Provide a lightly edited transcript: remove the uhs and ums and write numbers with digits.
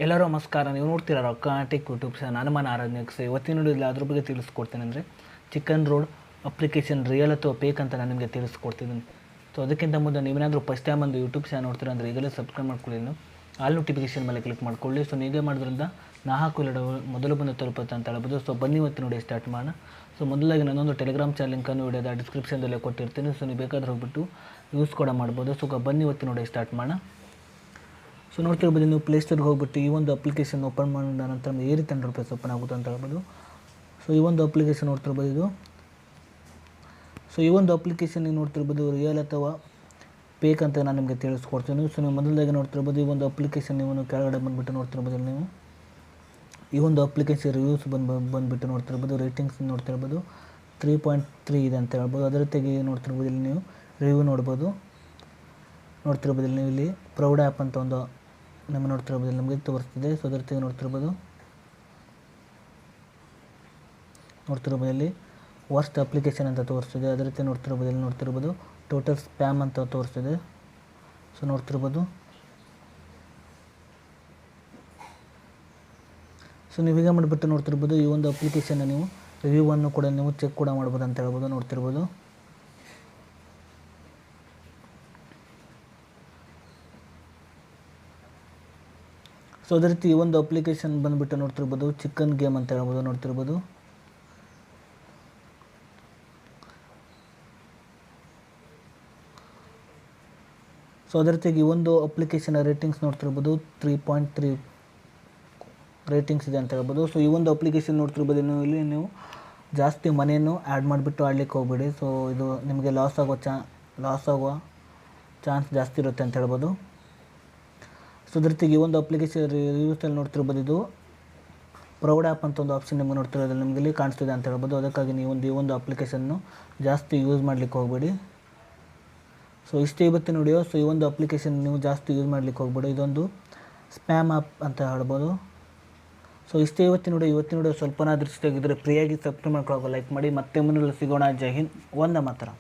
ಎಲ್ಲರೂ ನಮಸ್ಕಾರ. ನೀವು ನೋಡ್ತೀರಾ ರೊಕ್ಕಾಟಿಕ್ ಯೂಟ್ಯೂಬ್ ಚಾನಲ್. ನಾನು ಮನ ಆರಾಧನೆಕ್ಸ್. ಇವತ್ತಿನ ನೋಡಿಲ್ಲ ಅದ್ರ ಬಗ್ಗೆ ತಿಳಿಸ್ಕೊಡ್ತೇನೆ. ಅಂದರೆ ಚಿಕನ್ ರೋಡ್ ಅಪ್ಲಿಕೇಶನ್ ರಿಯಲ್ ಅಥವಾ ಫೇಕ್ ಅಂತ ನಾನು ನಿಮಗೆ ತಿಳಿಸ್ಕೊಡ್ತಿದ್ದೀನಿ. ಸೊ ಅದಕ್ಕಿಂತ ಮುಂದೆ ನೀವೇನಾದರೂ ಫಸ್ಟ್ ಟೈಮ್ ಒಂದು ಯೂಟ್ಯೂಬ್ ಚಾನಲ್ ನೋಡ್ತೀರಾ ಅಂದರೆ ಈಗಲೇ ಸಬ್ಸ್ಕ್ರೈಬ್ ಮಾಡ್ಕೊಳ್ಳಿ. ಆಲ್ ನೋಟಿಫಿಕೇಶನ್ ಮೇಲೆ ಕ್ಲಿಕ್ ಮಾಡ್ಕೊಳ್ಳಿ. ಸೊ ನೀವೇ ಮಾಡೋದ್ರಿಂದ ನಾ ಹಾಕೋ ಮೊದಲು ಬಂದು ತಲುಪುತ್ತೆ ಅಂತ ಹೇಳ್ಬೋದು. ಸೊ ಬನ್ನಿ ಇವತ್ತು ನೋಡಿ ಸ್ಟಾರ್ಟ್ ಮಾಡೋಣ. ಸೊ ಮೊದಲಾಗಿ ನನ್ನೊಂದು ಟೆಲಿಗ್ರಾಮ್ ಚಾನಲ್ ಲಿಂಕನ್ನು ವಿಡಿಯೋದ ಡಿಸ್ಕ್ರಿಪ್ಷನ್ದಲ್ಲೇ ಕೊಟ್ಟಿರ್ತೀನಿ. ಸೊ ನೀವು ಬೇಕಾದ್ರೆ ಹೋಗ್ಬಿಟ್ಟು ಯೂಸ್ ಕೂಡ ಮಾಡ್ಬೋದು. ಸೊ ಬನ್ನಿ ಇವತ್ತು ನೋಡಿ ಸ್ಟಾರ್ಟ್ ಮಾಡೋಣ. ಸೊ ನೋಡ್ತಿರ್ಬೋದು, ನೀವು ಪ್ಲೇಸ್ಟೋರ್ಗೆ ಹೋಗ್ಬಿಟ್ಟು ಈ ಒಂದು ಅಪ್ಲಿಕೇಶನ್ ಓಪನ್ ಮಾಡಿದ ನಂತರ ಈ ರೀತಿ ₹100 ಓಪನ್ ಆಗುತ್ತೆ ಅಂತ ಹೇಳ್ಬೋದು. ಸೊ ಈ ಒಂದು ಅಪ್ಲಿಕೇಶನ್ ನೋಡ್ತಿರ್ಬೋದು ಇದು. ಸೊ ಈ ಒಂದು ಅಪ್ಲಿಕೇಶನ್ ನೀವು ನೋಡ್ತಿರ್ಬೋದು ರಿಯಲ್ ಅಥವಾ ಫೇಕ್ ಅಂತ ನಾನು ನಿಮಗೆ ತಿಳಿಸ್ಕೊಡ್ತೀನಿ. ಸೊ ನೀವು ಮೊದಲಾಗಿ ನೋಡ್ತಿರ್ಬೋದು ಈ ಒಂದು ಅಪ್ಲಿಕೇಶನ್ ನೀವು ಕೆಳಗಡೆ ಬಂದುಬಿಟ್ಟು ನೋಡ್ತಿರ್ಬೋದು. ನೀವು ಈ ಒಂದು ಅಪ್ಲಿಕೇಶನ್ ರಿವ್ಯೂಸ್ ಬಂದುಬಿಟ್ಟು ನೋಡ್ತಿರ್ಬೋದು. ರೇಟಿಂಗ್ಸ್ ನೋಡ್ತಿರ್ಬೋದು 3.3 ಇದೆ ಅಂತ ಹೇಳ್ಬೋದು. ಅದೇ ರೀತಿಯಾಗಿ ನೋಡ್ತಿರ್ಬೋದು ಇಲ್ಲಿ ನೀವು ರಿವ್ಯೂ ನೋಡ್ಬೋದು. ಇಲ್ಲಿ ನೀವು ಇಲ್ಲಿ ಪ್ರೌಡ್ ಆ್ಯಪ್ ಅಂತ ಒಂದು ನಮ್ಮ ನೋಡ್ತಿರ್ಬೋದು, ಇಲ್ಲಿ ನಮಗೆ ತೋರಿಸ್ತಿದೆ. ಸೊ ಅದ್ರ ಜೊತೆಗೆ ನೋಡ್ತಿರ್ಬೋದು ಇಲ್ಲಿ ವರ್ಸ್ಟ್ ಅಪ್ಲಿಕೇಶನ್ ಅಂತ ತೋರಿಸ್ತಿದೆ. ಅದೇ ರೀತಿ ಇಲ್ಲಿ ನೋಡ್ತಿರ್ಬೋದು ಟೋಟಲ್ ಸ್ಪ್ಯಾಮ್ ಅಂತ ತೋರಿಸ್ತಿದೆ. ಸೊ ನೋಡ್ತಿರ್ಬೋದು. ಸೊ ನೀವು ಹೀಗೆ ಮಾಡಿಬಿಟ್ಟು ನೋಡ್ತಿರ್ಬೋದು ಈ ಒಂದು ಅಪ್ಲಿಕೇಶನ್ನ ನೀವು ರಿವ್ಯೂವನ್ನು ಕೂಡ ನೀವು ಚೆಕ್ ಕೂಡ ಮಾಡ್ಬೋದು ಅಂತ ಹೇಳ್ಬೋದು. ನೋಡ್ತಿರ್ಬೋದು ಸೊ ಅದೇ ರೀತಿ ಈ ಒಂದು ಅಪ್ಲಿಕೇಶನ್ ಬಂದುಬಿಟ್ಟು ನೋಡ್ತಿರ್ಬೋದು ಚಿಕನ್ ಗೇಮ್ ಅಂತ ಹೇಳ್ಬೋದು. ನೋಡ್ತಿರ್ಬೋದು ಸೊ ಅದೇ ರೀತಿಯಾಗಿ ಈ ಒಂದು ಅಪ್ಲಿಕೇಶನ್ ರೇಟಿಂಗ್ಸ್ ನೋಡ್ತಿರ್ಬೋದು 3.3 ರೇಟಿಂಗ್ಸ್ ಇದೆ ಅಂತ ಹೇಳ್ಬೋದು. ಸೊ ಈ ಒಂದು ಅಪ್ಲಿಕೇಶನ್ ನೋಡ್ತಿರ್ಬೋದು ಇಲ್ಲಿ ನೀವು ಜಾಸ್ತಿ ಮನೆಯನ್ನು ಆ್ಯಡ್ ಮಾಡಿಬಿಟ್ಟು ಆಡ್ಲಿಕ್ಕೆ ಹೋಗ್ಬೇಡಿ. ಸೊ ಇದು ನಿಮಗೆ ಲಾಸ್ ಆಗುವ ಚಾನ್ಸ್ ಜಾಸ್ತಿ ಇರುತ್ತೆ ಅಂತ ಹೇಳ್ಬೋದು. ಸೊ ಅದ್ರ ಜೊತೆಗೆ ಈ ಒಂದು ಅಪ್ಲಿಕೇಶನ್ ರಿವ್ಯೂಸಲ್ಲಿ ನೋಡ್ತಿರ್ಬೋದು ಇದು ಪ್ರೌಡ್ ಆ್ಯಪ್ ಅಂತ ಒಂದು ಆಪ್ಷನ್ ನಿಮಗೆ ನೋಡ್ತಿರೋದು ನಿಮಗೆ ಇಲ್ಲಿ ಕಾಣಿಸ್ತಿದೆ ಅಂತ ಹೇಳ್ಬೋದು. ಅದಕ್ಕಾಗಿ ನೀವು ಈ ಒಂದು ಅಪ್ಲಿಕೇಶನ್ನು ಜಾಸ್ತಿ ಯೂಸ್ ಮಾಡಲಿಕ್ಕೆ ಹೋಗಬೇಡಿ. ಸೊ ಇಷ್ಟೇ ಇವತ್ತಿನ ವಿಡಿಯೋ. ಸೊ ಈ ಒಂದು ಅಪ್ಲಿಕೇಶನ್ ನೀವು ಜಾಸ್ತಿ ಯೂಸ್ ಮಾಡಲಿಕ್ಕೆ ಹೋಗ್ಬೇಡಿ, ಇದೊಂದು ಸ್ಪ್ಯಾಮ್ ಆ್ಯಪ್ ಅಂತ ಹೇಳ್ಬೋದು. ಸೊ ಇಷ್ಟೇ ಇವತ್ತಿನ ವಿಡಿಯೋ ಸ್ವಲ್ಪನಾದ್ರೂ ಇಷ್ಟ ಆಗಿದ್ದರೆ ಫ್ರೀಯಾಗಿ ಸಬ್ಸ್ಕ್ರೈಬ್ ಮಾಡ್ಕೊಳ್ಳೋ ಲೈಕ್ ಮಾಡಿ. ಮತ್ತೆ ಮುಂದೆ ಸಿಗೋಣ. ಜೈ ಹಿಂದ್, ವಂದೇ ಮಾತರಂ.